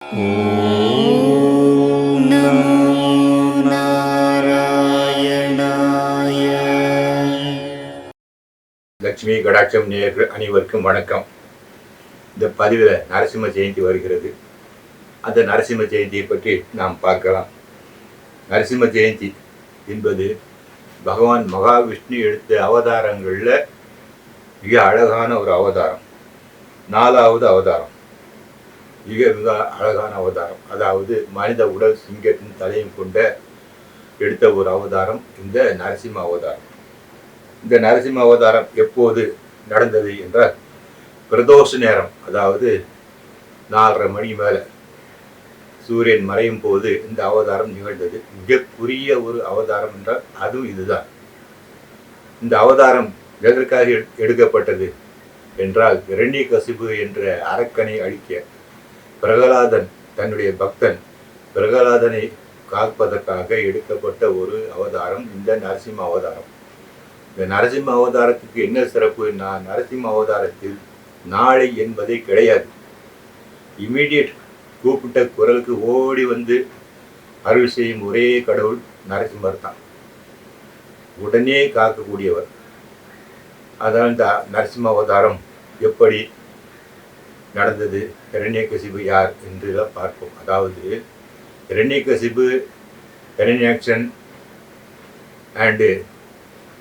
ஓம் நமோ நாராயணாய. லட்சுமி கடாட்சம் நேயர்கள் அனைவருக்கும் வணக்கம். இந்த பதிவில் நரசிம்ம ஜெயந்தி வருகிறது. அந்த நரசிம்ம ஜெயந்தியை பற்றி நாம் பார்க்கலாம். நரசிம்ம ஜெயந்தி என்பது பகவான் மகாவிஷ்ணு எடுத்த அவதாரங்களில் மிக அழகான ஒரு அவதாரம். 4வது அவதாரம், மிக மிக அழகான அவதாரம். அதாவது மனித உடல் சிங்கத்தின் தலையும் கொண்ட எடுத்த ஒரு அவதாரம் இந்த நரசிம்ம அவதாரம். இந்த நரசிம்ம அவதாரம் எப்போது நடந்தது என்றால், பிரதோஷ நேரம், அதாவது 4:30 மணி மேலே சூரியன் மறையும் போது இந்த அவதாரம் நிகழ்ந்தது. மிகக்குரிய ஒரு அவதாரம் என்றால் அதுவும் இதுதான். இந்த அவதாரம் எதற்காக எடுக்கப்பட்டது என்றால், இரண்யகசிபு என்ற அரக்கனை அழிக்க பிரகலாதன், தன்னுடைய பக்தன் பிரகலாதனை காப்பதற்காக எடுக்கப்பட்ட ஒரு அவதாரம் இந்த நரசிம்ம அவதாரம். இந்த நரசிம்ம அவதாரத்துக்கு என்ன சிறப்பு? நரசிம்ம அவதாரத்தில் நாளை என்பதே கிடையாது. இமீடியட் கூப்பிட்ட குரலுக்கு ஓடி வந்து அருள் செய்யும் ஒரே கடவுள் நரசிம்மர் தான். உடனே காக்கக்கூடியவர். அதனால் இந்த நரசிம்ம அவதாரம் எப்படி நடந்தது, இரண்யகசிபு யார் என்று பார்ப்போம். அதாவது இரண்யகசிபு, ஹிரண்யாக்ஷன் அண்டு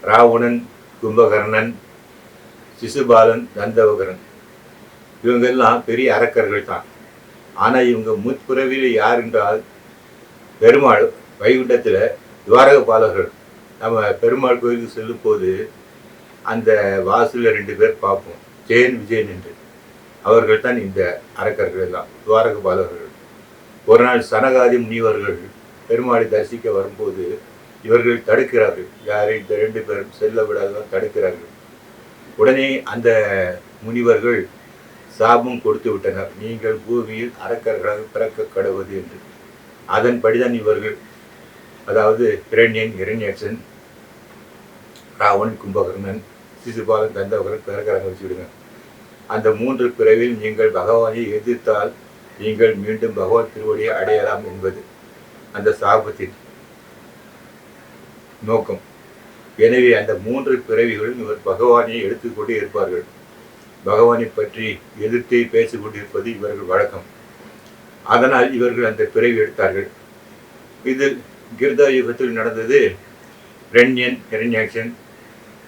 ராவணன், கும்பகர்ணன், சிசுபாலன், தந்தவகரன், இவங்கெல்லாம் பெரிய அரக்கர்கள் தான். ஆனால் இவங்க முற்பிறவியில் யார் என்றால் பெருமாள் வைகுண்டத்தில் துவாரகபாலகர்கள். நம்ம பெருமாள் கோயிலுக்கு செல்லும் போது அந்த வாசலில் 2 பேர் பார்ப்போம், ஜெயன் விஜயன் என்று. அவர்கள் தான் இந்த அரக்கர்கள் எல்லாம், துவாரகபாலகர்கள். ஒரு நாள் சனகாதி முனிவர்கள் பெருமாளை தரிசிக்க வரும்போது இவர்கள் தடுக்கிறார்கள். யாரை? இந்த 2 பேரும் செல்ல விடாதான் தடுக்கிறார்கள். உடனே அந்த முனிவர்கள் சாபம் கொடுத்து விட்டனர், நீங்கள் பூமியில் அரக்கர்களாக பிறக்க கடவுது என்று. அதன்படிதான் இவர்கள், அதாவது இரண்யன், ஹிரண்யாக்ஷன், ராவணன், கும்பகர்ணன், சிசுபாலன், தந்தவகரன் பிறக்கிறாங்க. வச்சுவிடுங்க. அந்த 3 பிறவில் நீங்கள் பகவானை எதிர்த்தால் நீங்கள் மீண்டும் பகவான் திருவடியை அடையலாம் என்பது அந்த சாபத்தின் நோக்கம். எனவே அந்த 3 பிறவிகளும் இவர் பகவானை எடுத்துக்கொண்டே இருப்பார்கள். பகவானை பற்றி எதிர்த்து பேசிக்கொண்டிருப்பது இவர்கள் வழக்கம். அதனால் இவர்கள் அந்த பிறவி எடுத்தார்கள். இதில் கிருதா யுகத்தில் நடந்தது இரண்யன், ஹிரண்யாக்ஷன்.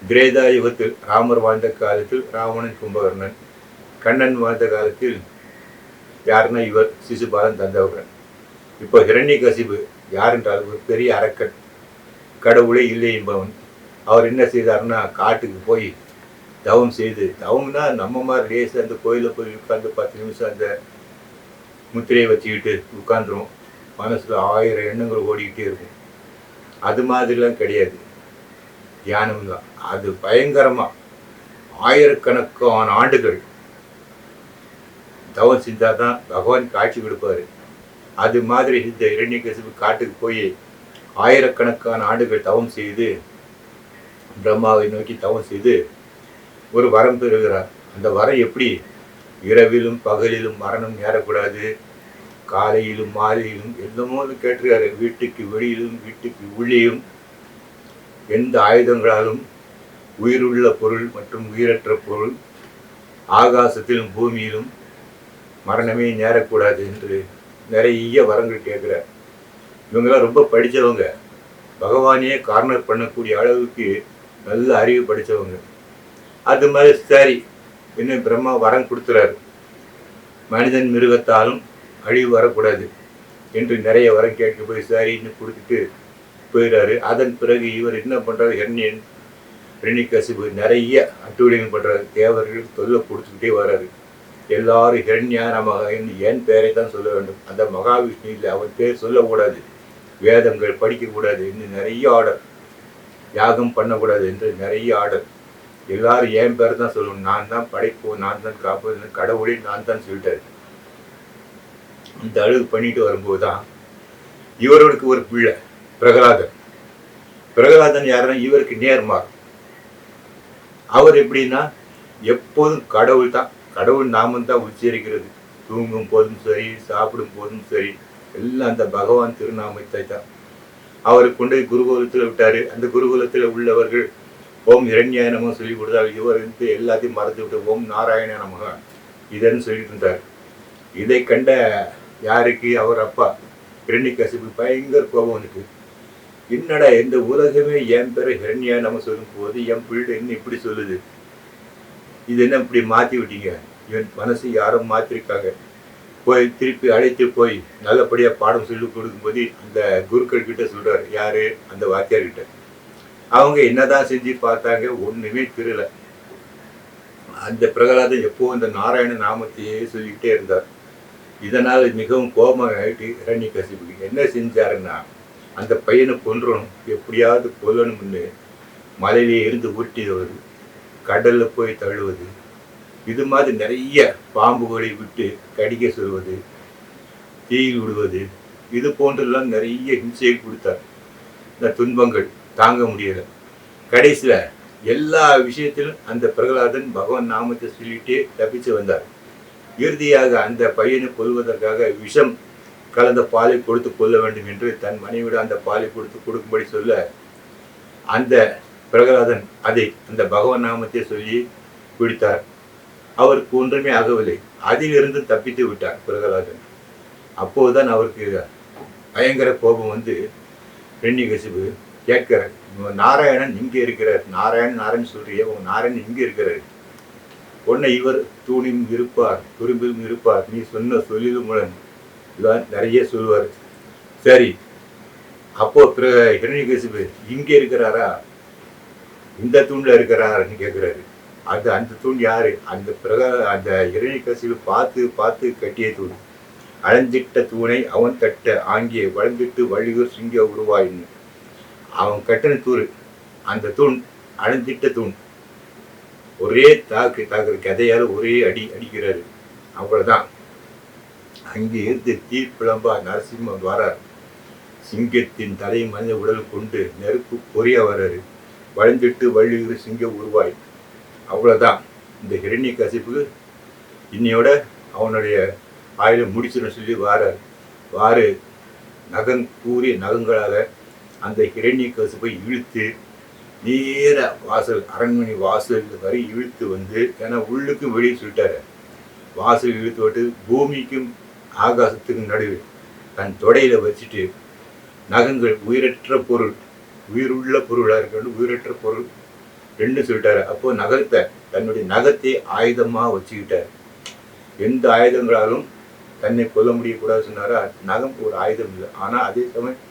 திரேதா யுகத்தில் ராமர் வாழ்ந்த காலத்தில் ராவணன், கும்பகர்ணன். கண்ணன் வாழ்ந்த காலத்தில் யாருன்னா இவர் சிசுபாலன், தந்தவகரன். இப்போ ஹிரண்யகசிபு யார் என்றால் ஒரு பெரிய அரக்கன், கடவுளே இல்லை என்பவன். அவர் என்ன செய்தார்னா, காட்டுக்கு போய் தவம் செய்து, தவம்னா நம்ம மாதிரி லேசு அந்த கோயிலில் போய் உட்காந்து 10 நிமிஷம் அந்த முத்திரையை வச்சுக்கிட்டு உட்காந்துரும். மனசில் 1000 எண்ணங்கள் ஓடிக்கிட்டே இருக்கும். அது மாதிரிலாம் கிடையாது, தியானம் தான். அது பயங்கரமாக ஆயிரக்கணக்கான ஆண்டுகள் தவம் செஞ்சால் தான் பகவான் காட்சி கொடுப்பாரு. அது மாதிரி இந்த இரண்யகசிபு காட்டுக்கு போய் ஆயிரக்கணக்கான ஆண்டுகள் தவம் செய்து, பிரம்மாவை நோக்கி தவம் செய்து ஒரு வரம் பெறுகிறார். அந்த வரம் எப்படி? இரவிலும் பகலிலும் மரணம் நேரக்கூடாது, காலையிலும் மாலையிலும் எல்லாமோ கேட்டிருக்காரு. வீட்டுக்கு வெளியிலும் வீட்டுக்கு உள்ளேயும் எந்த ஆயுதங்களாலும் உயிருள்ள பொருள் மற்றும் உயிரற்ற பொருள், ஆகாசத்திலும் பூமியிலும் மரணமே நேரக்கூடாது என்று நிறைய வரங்கள் கேட்குறார். இவங்கெல்லாம் ரொம்ப படித்தவங்க, பகவானையே கார்னர் பண்ணக்கூடிய அளவுக்கு நல்ல அறிவு படித்தவங்க. அது மாதிரி சரி, இன்னும் பிரம்மா வரம் கொடுத்துறாரு, மனிதன் மிருகத்தாலும் அழிவு வரக்கூடாது என்று நிறைய வரம் கேட்க போய் சரின்னு கொடுத்துட்டு போயிடுறாரு. அதன் பிறகு இவர் என்ன பண்ணுறாரு, இரண்யகசிபு நிறைய அட்டுழியம் பண்ணுறாரு. தேவர்கள் தொல்லை கொடுத்துக்கிட்டே வர்றாரு. எல்லாரும் ஹிரண்யா நமக என் பேரை தான் சொல்ல வேண்டும், அந்த மகாவிஷ்ணு இல்லை அவன் பேர் சொல்லக்கூடாது, வேதங்கள் படிக்கக்கூடாது, இன்னும் நிறைய ஆர்டர், யாகம் பண்ணக்கூடாது என்று நிறைய ஆர்டர். எல்லாரும் என் பேர் தான் சொல்லணும், நான் தான் படைப்போம், நான் தான் காப்பது, கடவுளே நான் தான் சொல்லிட்டாரு. இந்த அளவு பண்ணிட்டு வரும்போது தான் இவருக்கு ஒரு பிள்ளை பிரகலாதன். பிரகலாதன் யாருன்னா இவருக்கு நேர்மார். அவர் எப்படின்னா எப்போதும் கடவுள் தான், கடவுள் நாமம் தான் உச்சரிக்கிறது. தூங்கும் போதும் சரி, சாப்பிடும் போதும் சரி, எல்லாம் அந்த பகவான் திருநாமத்தை தான். அவரை கொண்டு போய் குருகுலத்தில் விட்டாரு. அந்த குருகுலத்தில் உள்ளவர்கள் ஓம் இரண்யாய நமக சொல்லி கொடுத்தால் இவர் வந்து எல்லாத்தையும் மறந்து விட்டு ஓம் நாராயண நமக இதன்னு சொல்லிட்டு இருந்தார். இதை கண்ட யாருக்கு அவர் அப்பா ஹிரண்யகசிபு பயங்கர கோபம் வந்துட்டு, என்னடா இந்த உலகமே என் பேரை ஹிரண்யா நம சொல்லும் போது என் பிள்ளை என்ன இப்படி சொல்லுது, இது என்ன இப்படி மாற்றி விட்டீங்க, என் மனசு யாரும் மாற்றிருக்காங்க. போய் திருப்பி அழைத்து போய் நல்லபடியாக பாடம் சொல்லி கொடுக்கும்போது அந்த குருக்கள் கிட்ட சொல்றாரு. யாரு? அந்த வாத்தியார்கிட்ட. அவங்க என்னதான் செஞ்சு பார்த்தாங்க, ஒண்ணுமே தெரியல. அந்த பிரகலாதன் எப்போ இந்த நாராயண நாமத்தையே சொல்லிக்கிட்டே இருந்தார். இதனால் மிகவும் கோபமாகிட்டு ஹிரண்யகசிபுக்கு என்ன செஞ்சாருன்னா, அந்த பையனை கொன்றணும், எப்படியாவது கொல்லணும்னு மலையிலே இருந்து உருட்டிடுவது, கடல்ல போய் தள்ளுவது, இது மாதிரி நிறைய பாம்புகளை விட்டு கடிக்க சொல்வது, தீயில் விடுவது, இது போன்றெல்லாம் நிறைய ஹிம்சையை கொடுத்தார். இந்த துன்பங்கள் தாங்க முடியல. கடைசியில எல்லா விஷயத்திலும் அந்த பிரகலாதன் பகவான் நாமத்தை சொல்லிட்டே தப்பிச்சு வந்தார். இறுதியாக அந்த பையனை கொல்வதற்காக விஷம் கலந்த பாலை கொடுத்து கொள்ள வேண்டும் என்று தன் மனைவிட அந்த பாலை கொடுக்கும்படி சொல்ல, அந்த பிரகலாதன் அதை அந்த பகவான் நாமத்தை சொல்லி பிடித்தார். அவருக்கு ஒன்றுமே ஆகவில்லை. அதிலிருந்து தப்பித்து விட்டார் பிரகலாதன். அப்போதுதான் அவருக்கு பயங்கர கோபம் வந்து ஹிரண்யகசிபு கேட்கிறார், நாராயணன் இங்கே இருக்கிறார், நாராயணன் சொல்றிய உங்க நாராயணன் இங்கே இருக்கிறார், உன்னை இவர் தூணிலும் இருப்பார், துரும்பிலும் இருப்பார், நீ சொன்ன சொல்லிலும் முடன் இதான் நிறைய சொல்லுவார். சரி, அப்போ ஹிரண்யகசிபு இங்கே இருக்கிறாரா, இந்த தூண்ல இருக்கிறாருன்னு கேட்கிறாரு. அந்த தூண் யாரு? அந்த ஹிரண்யகசிபு பார்த்து பார்த்து கட்டிய தூண். அழைஞ்சிட்ட தூணை அவன் தட்ட ஆங்கிய வளர்ந்துட்டு வள்ளியூர் சிங்க உருவாயின்னு அவன் கட்டின தூண். அந்த தூண் அழைஞ்சிட்ட தூண். ஒரே தாக்குற கதையால் ஒரே அடிக்கிறாரு. அவ்வளவுதான். அங்கே இருந்து தீர்ப்பிளம்பா நரசிம்மன் வரார். சிங்கத்தின் தலை மனித உடல் கொண்டு நெருப்பு பொரிய வர்றாரு. வளைஞ்சிட்டு வள்ளியூர் சிங்க உருவாய். அவ்வளவுதான். இந்த ஹிரண்யகசிபுக்கு இன்னையோட அவனுடைய ஆயுளை முடிச்சுன்னு சொல்லி வாரு கூறிய நகங்களாக அந்த ஹிரண்யகசிபை இழுத்து நேர வாசல், அரண்மனை வாசல் வரை இழுத்து வந்து, ஏன்னா உள்ளுக்கு வெளியே சொல்லிட்டாரு, வாசல் இழுத்து விட்டு பூமிக்கும் ஆகாசத்துக்கும் நடுவில் தன் தொடையில வச்சுட்டு நகங்கள் உயிரற்ற பொருள், உயிருள்ள பொருளாக இருக்கணும், உயிரற்ற பொருள் ரெண்டு சொல்லிட்டாரு. அப்போ நகத்தை, தன்னுடைய நகத்தை ஆயுதமா வச்சுக்கிட்டார். எந்த ஆயுதங்களாலும் தன்னை கொல்ல முடியக்கூடாது சொன்னாரா. நகம் ஒரு ஆயுதம் இல்லை, ஆனா அதே சமயம்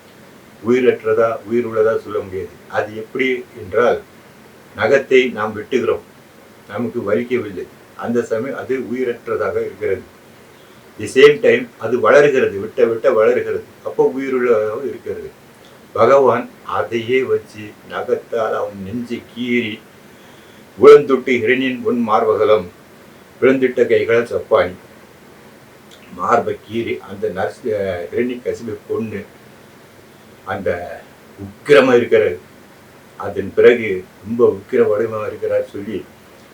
உயிரற்றதா உயிர் உள்ளதா சொல்ல முடியாது. அது எப்படி என்றால், நகத்தை நாம் வெட்டுகிறோம், நமக்கு வலிக்கவில்லை, அந்த சமயம் அது உயிரற்றதாக இருக்கிறது. தி சேம் டைம் அது வளர்கிறது, விட்ட வளர்கிறது, அப்போ உயிருள்ளதாக இருக்கிறது. பகவான் அதையே வச்சு நகத்தால் அவன் நெஞ்சை கீறி, விழுந்துட்டு ஹிரண்யன் உன் மார்பகலம், விழுந்துட்ட கைகளால் சப்பானி, மார்பை கீறி அந்த ஹிரண்யகசிபை கொண்டு அந்த உக்கிரமா இருக்கிறார். அதன் பிறகு ரொம்ப உக்கிர வடிவமாக இருக்கிறார் சொல்லி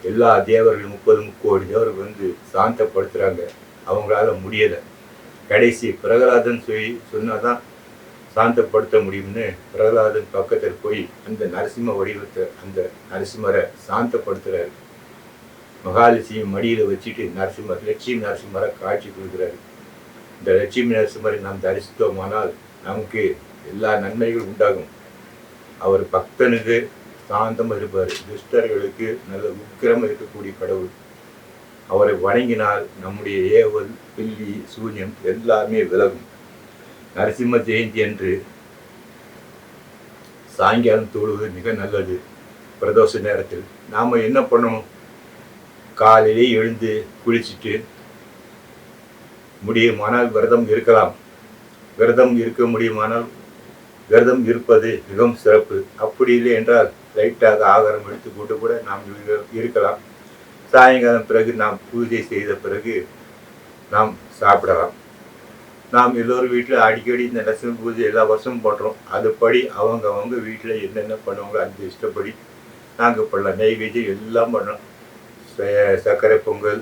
எல்லா தேவர்கள் 30 கோடி தேவர்கள் வந்து சாந்தப்படுத்துறாங்க. அவங்களால முடியலை. கடைசி பிரகலாதன் சொன்னாதான் சாந்தப்படுத்த முடியும்னு பிரகலாதன் பக்கத்தில் போய் அந்த நரசிம்ம வடிவத்தை, அந்த நரசிம்மரை சாந்தப்படுத்துறாரு. மகாலட்சுமி மடியில வச்சுட்டு லட்சுமி நரசிம்மரை காட்சி கொடுக்குறாரு. இந்த லட்சுமி நரசிம்மரை நாம் தரிசித்தோமானால் நமக்கு எல்லா நன்மைகளும் உண்டாகும். அவர் பக்தனுக்கு சாந்தம் இருப்பார், துஷ்டர்களுக்கு நல்ல உக்கிரம் இருக்கக்கூடிய கடவுள். அவரை வணங்கினால் நம்முடைய ஏவல், பில்லி, சூன்யம் எல்லாமே விலகும். நரசிம்ம ஜெயந்தி அன்று சாயங்காலம் தொழுவது மிக நல்லது. பிரதோஷ நேரத்தில் நாம என்ன பண்ணணும்? காலையிலே எழுந்து குளிச்சுட்டு முடியுமானால் விரதம் இருக்கலாம். விரதம் இருக்க முடியுமானால் விரதம் இருப்பது மிகவும் சிறப்பு. அப்படி இல்லை என்றால் லைட்டாக ஆகாரம் எடுத்துக்கொண்டு கூட நாம் இருக்கலாம். சாயங்காலம் பிறகு நாம் பூஜை செய்த பிறகு நாம் சாப்பிடலாம். நாம் எல்லோரும் வீட்டில் அடிக்கடி இந்த நரசிம்ம பூஜை எல்லா வருஷமும் பண்ணுறோம். அதுபடி அவங்க வீட்டில் என்னென்ன பண்ணுவாங்க அந்த இஷ்டப்படி நாங்கள் பண்ணலாம். நெய்வேத்தியம் எல்லாம் பண்ணோம். சர்க்கரை பொங்கல்,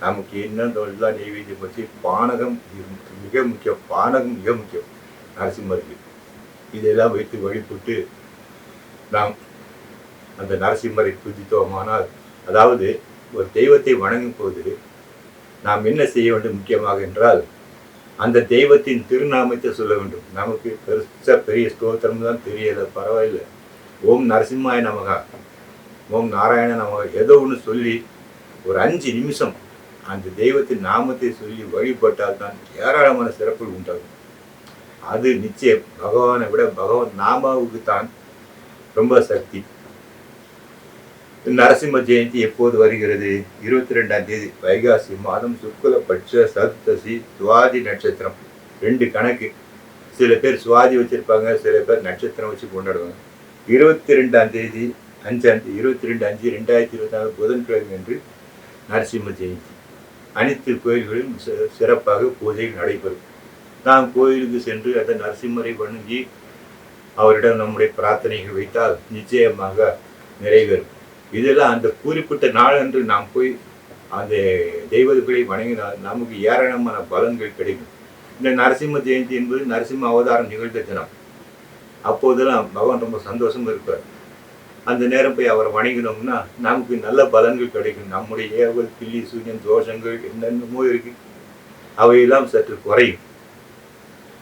நமக்கு என்ன தொழிலாம் நெய்வேத்தியம் வச்சு பானகம் மிக முக்கியம். பானகம் மிக முக்கியம் நரசிம்மருக்கு. இதெல்லாம் வைத்து வழிபட்டு நாம் அந்த நரசிம்மரை துதித்தோமானால், அதாவது ஒரு தெய்வத்தை வணங்கும் போது நாம் என்ன செய்ய வேண்டும் முக்கியமாக என்றால், அந்த தெய்வத்தின் திருநாமத்தை சொல்ல வேண்டும். நமக்கு பெரிய ஸ்தோத்திரம் தான் தெரியல, பரவாயில்லை. ஓம் நரசிம்மாய நமகா, ஓம் நாராயண நமகா, ஏதோ ஒன்று சொல்லி ஒரு 5 நிமிஷம் அந்த தெய்வத்தின் நாமத்தை சொல்லி வழிபட்டால் தான் ஏராளமான சிறப்புகள் உண்டாகும். அது நிச்சயம். பகவானை விட பகவான் நாமாவுக்கு தான் ரொம்ப சக்தி. நரசிம்ம ஜெயந்தி எப்போது வருகிறது? 22ஆம் தேதி வைகாசி மாதம் சுக்லபட்ச சதுர்த்தசி சுவாதி நட்சத்திரம். 2 கணக்கு. சில பேர் சுவாதி வச்சிருப்பாங்க, சில பேர் நட்சத்திரம் வச்சு கொண்டாடுவாங்க. 22ஆம் தேதி 22/5/2024 புதன்கிழமை அன்று நரசிம்ம ஜெயந்தி. அனைத்து கோயில்களிலும் சிறப்பாக பூஜைகள் நடைபெறும். நாம் கோயிலுக்கு சென்று அந்த நரசிம்மரை வணங்கி அவரிடம் நம்முடைய பிரார்த்தனைகள் வைத்தால் நிச்சயமாக நிறைவேறும். இதெல்லாம் அந்த குறிப்பிட்ட நாளன்று நாம் போய் அந்த தெய்வங்களை வணங்கினால் நமக்கு ஏராளமான பலன்கள் கிடைக்கும். இந்த நரசிம்ம ஜெயந்தி என்பது நரசிம்ம அவதாரம் நிகழ்ந்த தினம். அப்போதெல்லாம் பகவான் ரொம்ப சந்தோஷமா இருப்பார். அந்த நேரம் போய் அவரை வணங்கினோம்னா நமக்கு நல்ல பலன்கள் கிடைக்கும். நம்முடைய ஏவல், பில்லி, சூரியன், தோஷங்கள் என்னென்னமோ இருக்கு, அவையெல்லாம் சற்று குறையும்.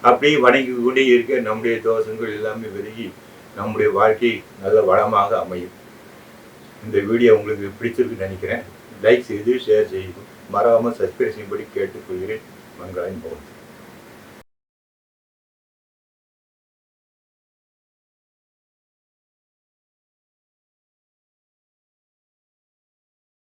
அப்படியே வணங்கி கொண்டே இருக்க நம்முடைய தோஷங்கள் எல்லாமே விலகி நம்முடைய வாழ்க்கை நல்ல வளமாக அமையும். இந்த வீடியோ உங்களுக்கு பிடிச்சிருக்குன்னு நினைக்கிறேன். லைக் செய்து ஷேர் செய்து மறக்காமல் சப்ஸ்கிரைப் செய்யும்படி கேட்டுக்கொள்கிறேன். மங்களாயின் பவன்.